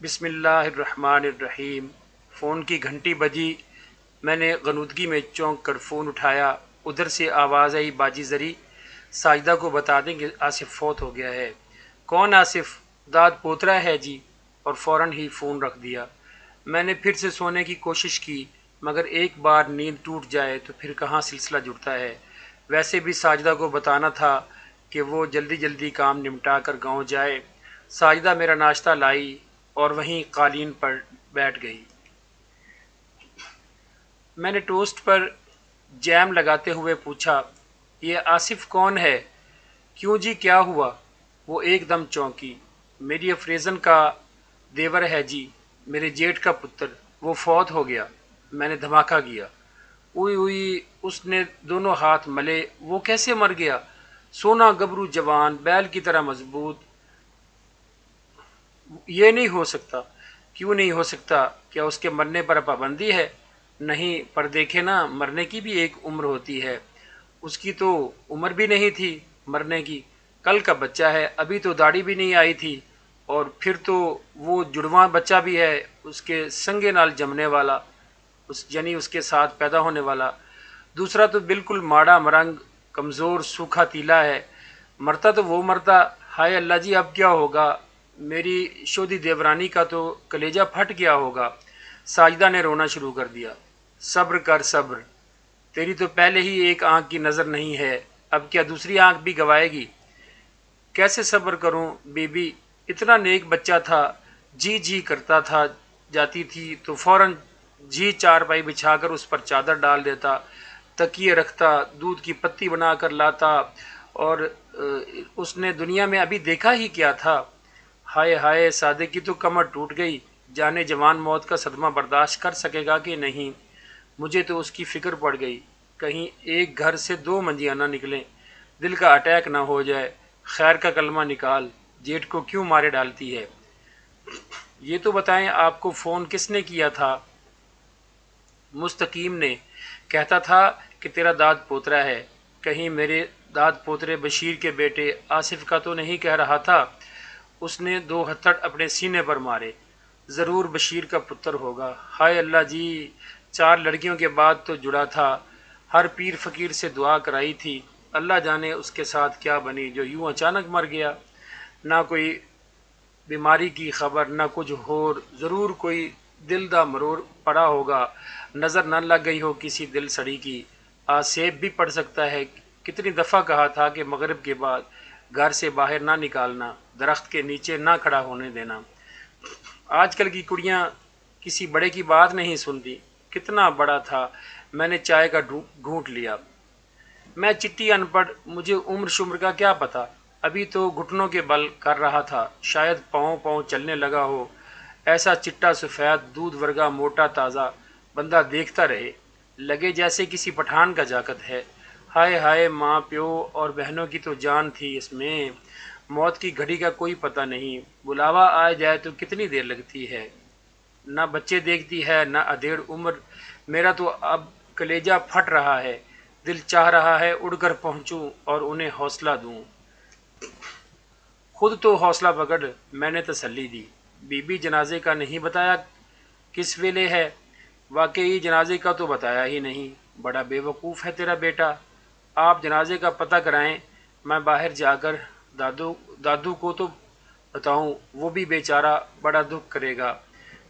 بسم اللہ الرحمن الرحیم۔ فون کی گھنٹی بجی۔ میں نے غنودگی میں چونک کر فون اٹھایا۔ ادھر سے آواز آئی، باجی زری ساجدہ کو بتا دیں کہ آصف فوت ہو گیا ہے۔ کون آصف؟ داد پوترا ہے جی، اور فوراً ہی فون رکھ دیا۔ میں نے پھر سے سونے کی کوشش کی، مگر ایک بار نیند ٹوٹ جائے تو پھر کہاں سلسلہ جڑتا ہے۔ ویسے بھی ساجدہ کو بتانا تھا کہ وہ جلدی جلدی کام نمٹا کر گاؤں جائے۔ ساجدہ میرا ناشتہ لائی اور وہیں قالین پر بیٹھ گئی۔ میں نے ٹوسٹ پر جیم لگاتے ہوئے پوچھا، یہ آصف کون ہے؟ کیوں جی، کیا ہوا؟ وہ ایک دم چونکی۔ میری افریزن کا دیور ہے جی، میرے جیٹھ کا پتر، وہ فوت ہو گیا۔ میں نے دھماکہ کیا۔ اوئی اوئی، اس نے دونوں ہاتھ ملے۔ وہ کیسے مر گیا؟ سونا گبرو جوان، بیل کی طرح مضبوط۔ یہ نہیں ہو سکتا۔ کیوں نہیں ہو سکتا؟ کیا اس کے مرنے پر پابندی ہے؟ نہیں، پر دیکھے نا، مرنے کی بھی ایک عمر ہوتی ہے۔ اس کی تو عمر بھی نہیں تھی مرنے کی۔ کل کا بچہ ہے، ابھی تو داڑھی بھی نہیں آئی تھی، اور پھر تو وہ جڑواں بچہ بھی ہے، اس کے سنگے نال جمنے والا، یعنی اس کے ساتھ پیدا ہونے والا۔ دوسرا تو بالکل ماڑا مرنگ، کمزور سوکھا تیلا ہے۔ مرتا تو وہ مرتا۔ ہائے اللہ جی، اب کیا ہوگا؟ میری شودی دیورانی کا تو کلیجہ پھٹ گیا ہوگا۔ ساجدہ نے رونا شروع کر دیا۔ صبر کر صبر، تیری تو پہلے ہی ایک آنکھ کی نظر نہیں ہے، اب کیا دوسری آنکھ بھی گوائے گی؟ کیسے صبر کروں بی بی؟ اتنا نیک بچہ تھا، جی جی کرتا تھا، جاتی تھی تو فوراً جی چارپائی بچھا کر اس پر چادر ڈال دیتا، تکیے رکھتا، دودھ کی پتی بنا کر لاتا، اور اس نے دنیا میں ابھی دیکھا ہی کیا تھا؟ ہائے ہائے، سادے کی تو کمر ٹوٹ گئی، جانے جوان موت کا صدمہ برداشت کر سکے گا کہ نہیں؟ مجھے تو اس کی فکر پڑ گئی، کہیں ایک گھر سے دو منجیاں نہ نکلیں، دل کا اٹیک نہ ہو جائے۔ خیر کا کلمہ نکال، جیٹ کو کیوں مارے ڈالتی ہے؟ یہ تو بتائیں، آپ کو فون کس نے کیا تھا؟ مستقیم نے، کہتا تھا کہ تیرا داد پوترا ہے۔ کہیں میرے داد پوترے بشیر کے بیٹے آصف کا تو نہیں کہہ رہا تھا؟ اس نے دو ہتھڑ اپنے سینے پر مارے۔ ضرور بشیر کا پتر ہوگا۔ ہائے اللہ جی، 4 لڑکیوں کے بعد تو جڑا تھا، ہر پیر فقیر سے دعا کرائی تھی، اللہ جانے اس کے ساتھ کیا بنی جو یوں اچانک مر گیا۔ نہ کوئی بیماری کی خبر، نہ کچھ ہور، ضرور کوئی دل دا مرور پڑا ہوگا، نظر نہ لگ گئی ہو کسی دل سڑی کی۔ آج سیب بھی پڑ سکتا ہے۔ کتنی دفعہ کہا تھا کہ مغرب کے بعد گھر سے باہر نہ نکالنا، درخت کے نیچے نہ کھڑا ہونے دینا۔ آج کل کی کڑیاں کسی بڑے کی بات نہیں سنتی۔ کتنا بڑا تھا؟ میں نے چائے کا گھونٹ لیا۔ میں چٹی ان پڑھ، مجھے عمر شمر کا کیا پتا؟ ابھی تو گھٹنوں کے بل کر رہا تھا، شاید پاؤں پاؤں چلنے لگا ہو۔ ایسا چٹا سفید دودھ ورگا موٹا تازہ، بندہ دیکھتا رہے، لگے جیسے کسی پٹھان کا جاکت ہے۔ ہائے ہائے، ماں پیو اور بہنوں کی تو جان تھی اس میں۔ موت کی گھڑی کا کوئی پتہ نہیں، بلاوا آ جائے تو کتنی دیر لگتی ہے۔ نہ بچے دیکھتی ہے، نہ ادھیڑ عمر۔ میرا تو اب کلیجہ پھٹ رہا ہے، دل چاہ رہا ہے اڑ کر پہنچوں اور انہیں حوصلہ دوں۔ خود تو حوصلہ پکڑ، میں نے تسلی دی۔ بی بی، جنازے کا نہیں بتایا کس ویلے ہے؟ واقعی جنازے کا تو بتایا ہی نہیں۔ بڑا بے وقوف ہے تیرا بیٹا۔ آپ جنازے کا پتہ کرائیں، میں باہر جا کر دادو کو تو بتاؤں، وہ بھی بیچارہ بڑا دکھ کرے گا۔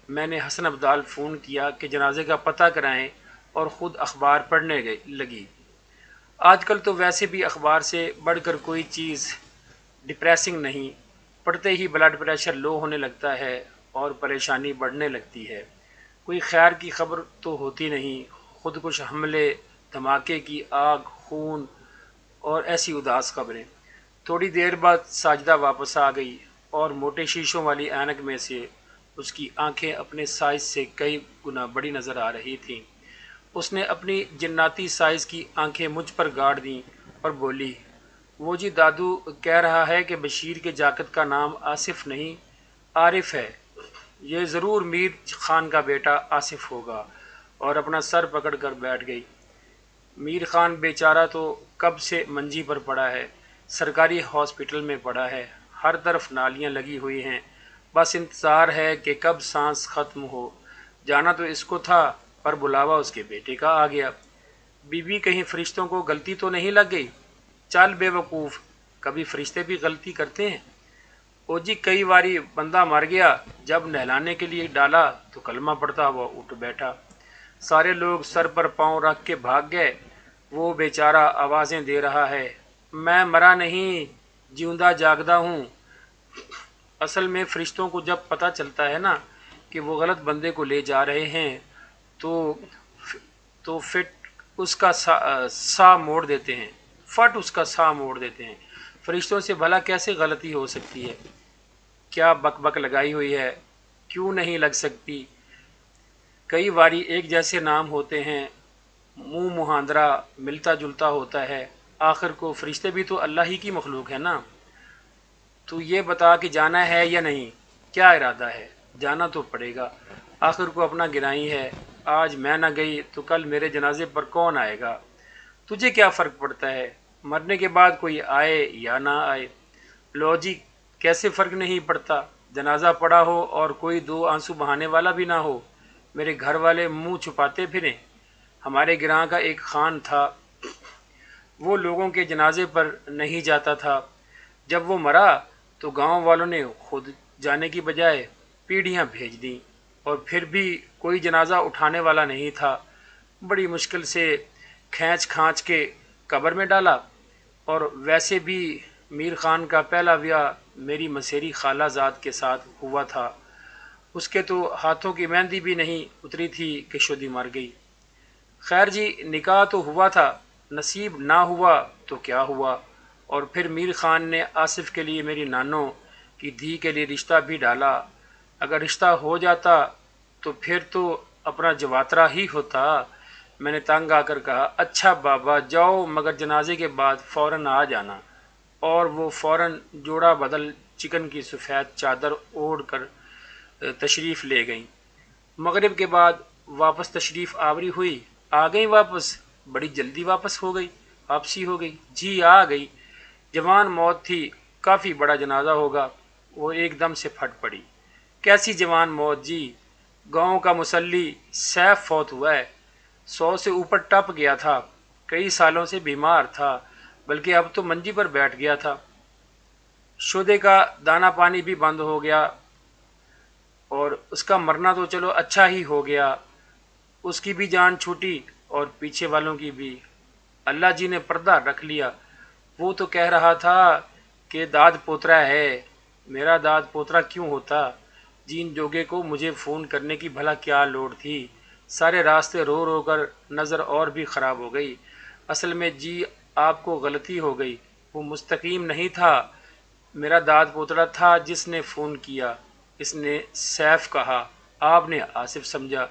میں نے حسن ابدال فون کیا کہ جنازے کا پتہ کرائیں، اور خود اخبار پڑھنے لگی۔ آج کل تو ویسے بھی اخبار سے بڑھ کر کوئی چیز ڈپریسنگ نہیں، پڑھتے ہی بلڈ پریشر لو ہونے لگتا ہے اور پریشانی بڑھنے لگتی ہے۔ کوئی خیر کی خبر تو ہوتی نہیں، خودکش حملے، دھماکے کی آگ، خون اور ایسی اداس خبریں۔ تھوڑی دیر بعد ساجدہ واپس آ گئی، اور موٹے شیشوں والی اینک میں سے اس کی آنکھیں اپنے سائز سے کئی گنا بڑی نظر آ رہی تھیں۔ اس نے اپنی جناتی سائز کی آنکھیں مجھ پر گاڑ دیں اور بولی، وہ جی دادو کہہ رہا ہے کہ بشیر کے جاکت کا نام آصف نہیں، عارف ہے۔ یہ ضرور میر خان کا بیٹا آصف ہوگا، اور اپنا سر پکڑ کر بیٹھ گئی۔ میر خان بیچارہ تو کب سے منجی پر پڑا ہے، سرکاری ہاسپٹل میں پڑا ہے، ہر طرف نالیاں لگی ہوئی ہیں، بس انتظار ہے کہ کب سانس ختم ہو۔ جانا تو اس کو تھا پر بلاوا اس کے بیٹے کا آ گیا۔ بی بی کہیں فرشتوں کو غلطی تو نہیں لگ گئی؟ چل بے وقوف، کبھی فرشتے بھی غلطی کرتے ہیں۔ او جی کئی باری بندہ مر گیا، جب نہلانے کے لیے ڈالا تو کلمہ پڑتا ہوا اٹھ بیٹھا۔ سارے لوگ سر پر پاؤں رکھ کے بھاگ گئے، وہ بیچارہ آوازیں دے رہا ہے، میں مرا نہیں، جیوندہ جاگدا ہوں۔ اصل میں فرشتوں کو جب پتہ چلتا ہے نا کہ وہ غلط بندے کو لے جا رہے ہیں تو فٹ اس کا سا موڑ دیتے ہیں، فٹ اس کا سا موڑ دیتے ہیں۔ فرشتوں سے بھلا کیسے غلطی ہو سکتی ہے؟ کیا بک بک لگائی ہوئی ہے؟ کیوں نہیں لگ سکتی؟ کئی باری ایک جیسے نام ہوتے ہیں، منہ مہاندرا ملتا جلتا ہوتا ہے، آخر کو فرشتے بھی تو اللہ ہی کی مخلوق ہے نا۔ تو یہ بتا کہ جانا ہے یا نہیں، کیا ارادہ ہے؟ جانا تو پڑے گا، آخر کو اپنا گرائی ہے، آج میں نہ گئی تو کل میرے جنازے پر کون آئے گا؟ تجھے کیا فرق پڑتا ہے، مرنے کے بعد کوئی آئے یا نہ آئے؟ لو جی کیسے فرق نہیں پڑتا، جنازہ پڑا ہو اور کوئی دو آنسو بہانے والا بھی نہ ہو، میرے گھر والے منہ چھپاتے پھریں۔ ہمارے گراں کا ایک خان تھا، وہ لوگوں کے جنازے پر نہیں جاتا تھا، جب وہ مرا تو گاؤں والوں نے خود جانے کی بجائے پیڑیاں بھیج دیں، اور پھر بھی کوئی جنازہ اٹھانے والا نہیں تھا۔ بڑی مشکل سے کھینچ کھانچ کے قبر میں ڈالا، اور ویسے بھی میر خان کا پہلا بیاہ میری مسیری خالہ زاد کے ساتھ ہوا تھا، اس کے تو ہاتھوں کی مہندی بھی نہیں اتری تھی کہ شدی مر گئی۔ خیر جی نکاح تو ہوا تھا، نصیب نہ ہوا تو کیا ہوا، اور پھر میر خان نے آصف کے لیے میری نانوں کی دھی کے لیے رشتہ بھی ڈالا۔ اگر رشتہ ہو جاتا تو پھر تو اپنا جواترا ہی ہوتا۔ میں نے تنگ آ کر کہا، اچھا بابا جاؤ مگر جنازے کے بعد فوراً آ جانا، اور وہ فوراً جوڑا بدل چکن کی سفید چادر اوڑھ کر تشریف لے گئیں۔ مغرب کے بعد واپس تشریف آوری ہوئی۔ آ گئیں واپس؟ بڑی جلدی واپسی ہو گئی؟ جی آ گئی۔ جوان موت تھی، کافی بڑا جنازہ ہوگا۔ وہ ایک دم سے پھٹ پڑی، کیسی جوان موت جی؟ گاؤں کا مصلی سیف فوت ہوا ہے، 100 سے اوپر ٹپ گیا تھا، کئی سالوں سے بیمار تھا، بلکہ اب تو منجی پر بیٹھ گیا تھا، شودے کا دانا پانی بھی بند ہو گیا، اور اس کا مرنا تو چلو اچھا ہی ہو گیا، اس کی بھی جان چھوٹی اور پیچھے والوں کی بھی، اللہ جی نے پردہ رکھ لیا۔ وہ تو کہہ رہا تھا کہ داد پوترا ہے، میرا داد پوترا کیوں ہوتا؟ جین جوگے کو مجھے فون کرنے کی بھلا کیا لوڑ تھی؟ سارے راستے رو رو کر نظر اور بھی خراب ہو گئی۔ اصل میں جی آپ کو غلطی ہو گئی، وہ مستقیم نہیں تھا، میرا داد پوترا تھا جس نے فون کیا، اس نے سیف کہا، آپ نے آصف سمجھا۔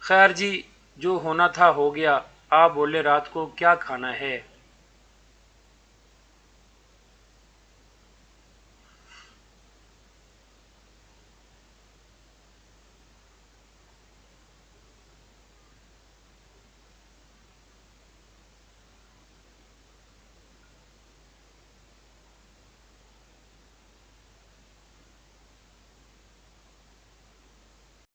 خیر جی جو ہونا تھا ہو گیا۔ آپ بولے رات کو کیا کھانا ہے؟